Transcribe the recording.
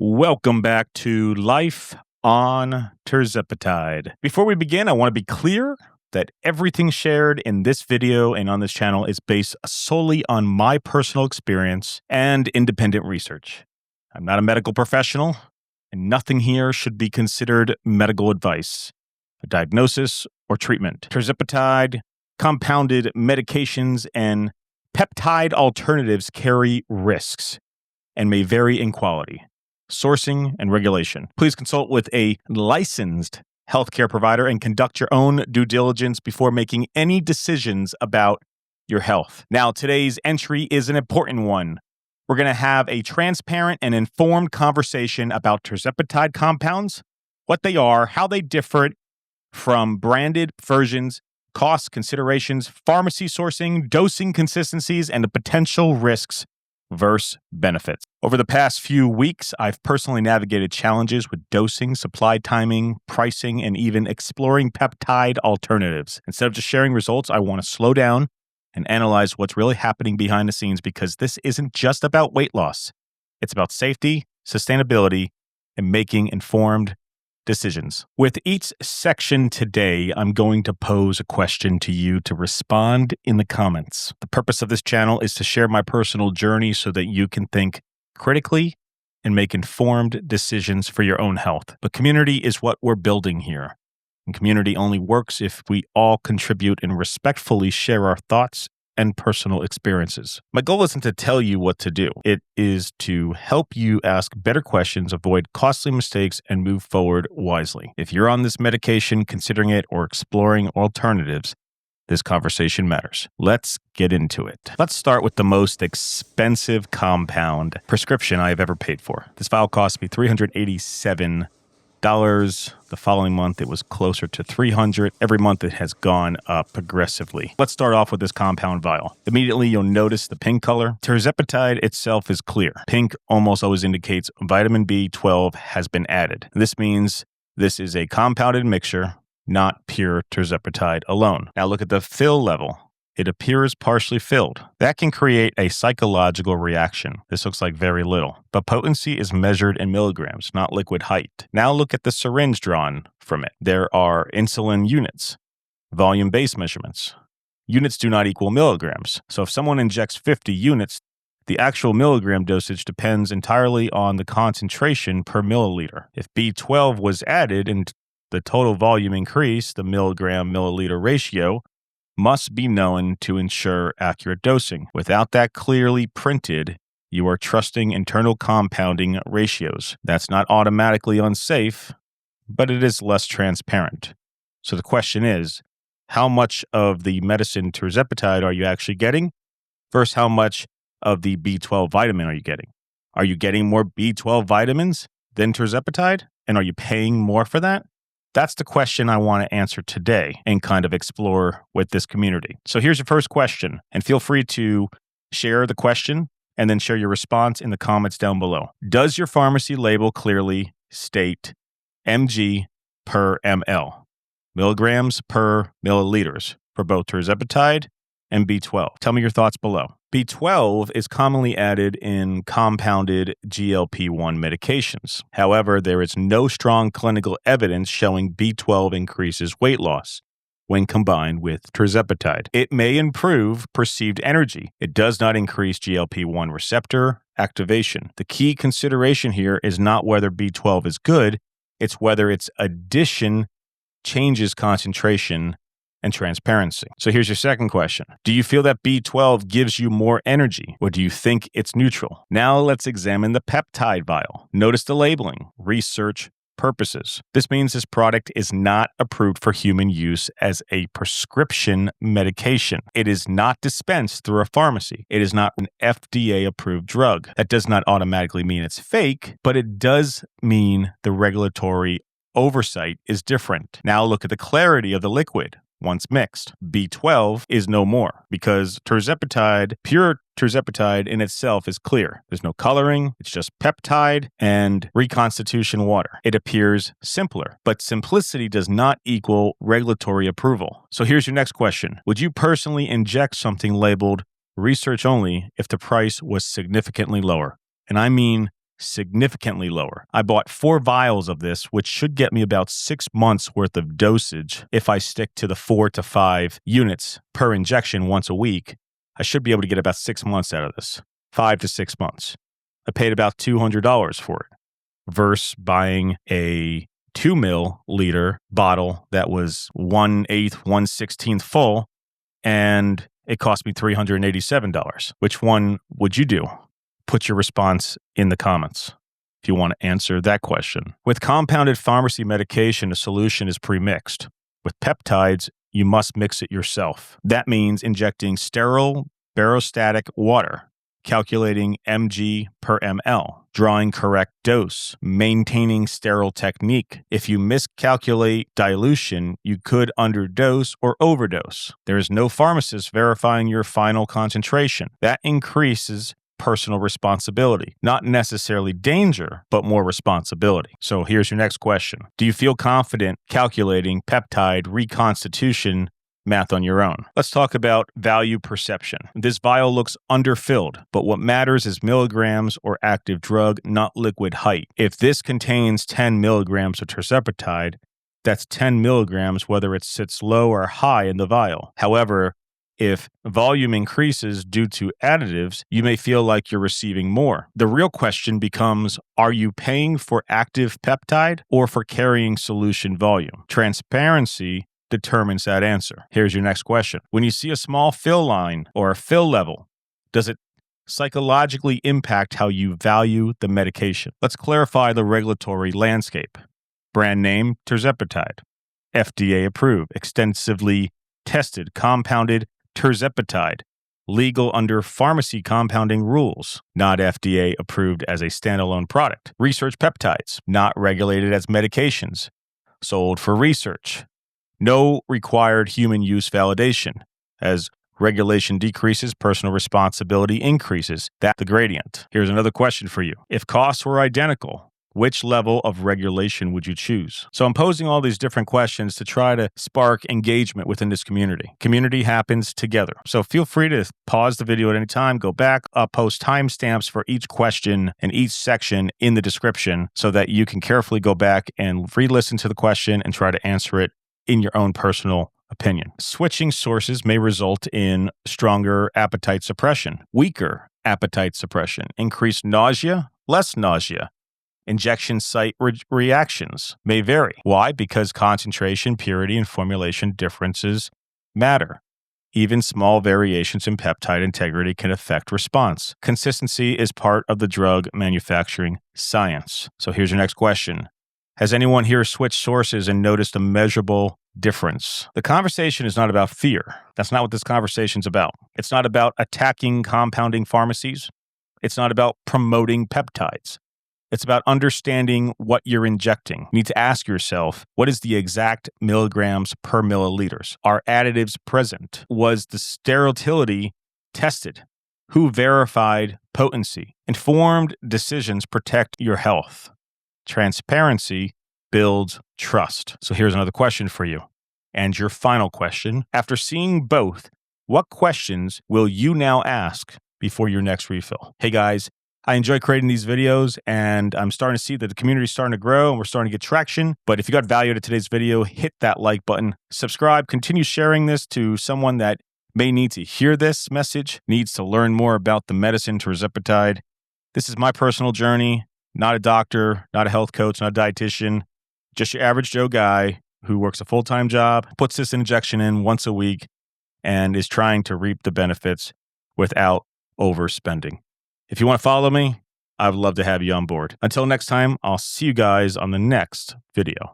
Welcome back to Life on Tirzepatide. Before we begin, I want to be clear that everything shared in this video and on this channel is based solely on my personal experience and independent research. I'm not a medical professional, and nothing here should be considered medical advice, a diagnosis, or treatment. Tirzepatide, compounded medications, and peptide alternatives carry risks and may vary in quality, sourcing, and regulation. Please consult with a licensed healthcare provider and conduct your own due diligence before making any decisions about your health. Now, today's entry is an important one. We're going to have a transparent and informed conversation about tirzepatide compounds, what they are, how they differ from branded versions, cost considerations, pharmacy sourcing, dosing consistencies, and the potential risks versus benefits. Over the past few weeks, I've personally navigated challenges with dosing, supply timing, pricing, and even exploring peptide alternatives. Instead of just sharing results, I want to slow down and analyze what's really happening behind the scenes, because this isn't just about weight loss. It's about safety, sustainability, and making informed decisions. With each section today, I'm going to pose a question to you to respond in the comments. The purpose of this channel is to share my personal journey so that you can think critically and make informed decisions for your own health. But community is what we're building here. And community only works if we all contribute and respectfully share our thoughts and personal experiences. My goal isn't to tell you what to do. It is to help you ask better questions, avoid costly mistakes, and move forward wisely. If you're on this medication, considering it, or exploring alternatives, this conversation matters. Let's get into it. Let's start with the most expensive compound prescription I have ever paid for. This vial cost me $387. The following month, it was closer to $300. Every month, it has gone up progressively. Let's start off with this compound vial. Immediately, you'll notice the pink color. Tirzepatide itself is clear. Pink almost always indicates vitamin B12 has been added. This means this is a compounded mixture, not pure tirzepatide alone. Now look at the fill level. It appears partially filled. That can create a psychological reaction. This looks like very little, but potency is measured in milligrams, not liquid height. Now look at the syringe drawn from it. There are insulin units, volume-based measurements. Units do not equal milligrams. So if someone injects 50 units, the actual milligram dosage depends entirely on the concentration per milliliter. If B12 was added and the total volume increased, the milligram-milliliter ratio must be known to ensure accurate dosing. Without that clearly printed, you are trusting internal compounding ratios. That's not automatically unsafe, but it is less transparent. So the question is, how much of the medicine tirzepatide are you actually getting versus how much of the B12 vitamin are you getting? Are you getting more B12 vitamins than tirzepatide? And are you paying more for that? That's the question I want to answer today and kind of explore with this community. So here's your first question, and feel free to share the question and then share your response in the comments down below. Does your pharmacy label clearly state mg per ml, milligrams per milliliters, for both tirzepatide and B12? Tell me your thoughts below. B12 is commonly added in compounded GLP-1 medications. However, there is no strong clinical evidence showing B12 increases weight loss when combined with tirzepatide. It may improve perceived energy. It does not increase GLP-1 receptor activation. The key consideration here is not whether B12 is good, it's whether its addition changes concentration and transparency. So here's your second question. Do you feel that B12 gives you more energy, or do you think it's neutral? Now let's examine the peptide vial. Notice the labeling, research purposes. This means this product is not approved for human use as a prescription medication. It is not dispensed through a pharmacy. It is not an FDA-approved drug. That does not automatically mean it's fake, but it does mean the regulatory oversight is different. Now look at the clarity of the liquid. Once mixed, B12 is no more because tirzepatide, pure tirzepatide in itself is clear. There's no coloring. It's just peptide and reconstitution water. It appears simpler, but simplicity does not equal regulatory approval. So here's your next question. Would you personally inject something labeled research only if the price was significantly lower? And I mean significantly lower. I bought 4 vials of this, which should get me about 6 months worth of dosage. If I stick to the 4 to 5 units per injection once a week, I should be able to get about 6 months out of this. 5 to 6 months. I paid about $200 for it versus buying a 2 milliliter bottle that was 1/8, 1/16 full, and it cost me $387. Which one would you do? Put your response in the comments if you want to answer that question. With compounded pharmacy medication, a solution is pre-mixed. With peptides, you must mix it yourself. That means injecting sterile barostatic water, calculating mg per ml, drawing correct dose, maintaining sterile technique. If you miscalculate dilution, you could underdose or overdose. There is no pharmacist verifying your final concentration. That increases personal responsibility. Not necessarily danger, but more responsibility. So here's your next question. Do you feel confident calculating peptide reconstitution math on your own? Let's talk about value perception. This vial looks underfilled, but what matters is milligrams or active drug, not liquid height. If this contains 10 milligrams of tirzepatide, that's 10 milligrams whether it sits low or high in the vial. However, if volume increases due to additives, you may feel like you're receiving more. The real question becomes, are you paying for active peptide or for carrying solution volume? Transparency determines that answer. Here's your next question. When you see a small fill line or a fill level, does it psychologically impact how you value the medication? Let's clarify the regulatory landscape. Brand name, Tirzepatide. FDA approved, extensively tested, compounded Tirzepatide. Legal under pharmacy compounding rules. Not FDA approved as a standalone product. Research peptides. Not regulated as medications. Sold for research. No required human use validation. As regulation decreases, personal responsibility increases. That's the gradient. Here's another question for you. If costs were identical, which level of regulation would you choose? So I'm posing all these different questions to try to spark engagement within this community. Community happens together. So feel free to pause the video at any time, go back, I'll post timestamps for each question and each section in the description so that you can carefully go back and re-listen to the question and try to answer it in your own personal opinion. Switching sources may result in stronger appetite suppression, weaker appetite suppression, increased nausea, less nausea. Injection site reactions may vary. Why? Because concentration, purity, and formulation differences matter. Even small variations in peptide integrity can affect response. Consistency is part of the drug manufacturing science. So here's your next question. Has anyone here switched sources and noticed a measurable difference? The conversation is not about fear. That's not what this conversation's about. It's not about attacking compounding pharmacies. It's not about promoting peptides. It's about understanding what you're injecting. You need to ask yourself, what is the exact milligrams per milliliters? Are additives present? Was the sterility tested? Who verified potency? Informed decisions protect your health. Transparency builds trust. So here's another question for you. And your final question. After seeing both, what questions will you now ask before your next refill? Hey guys, I enjoy creating these videos and I'm starting to see that the community is starting to grow and we're starting to get traction. But if you got value to today's video, hit that like button, subscribe, continue sharing this to someone that may need to hear this message, needs to learn more about the medicine Tirzepatide. This is my personal journey, not a doctor, not a health coach, not a dietitian, just your average Joe guy who works a full-time job, puts this injection in once a week and is trying to reap the benefits without overspending. If you want to follow me, I would love to have you on board. Until next time, I'll see you guys on the next video.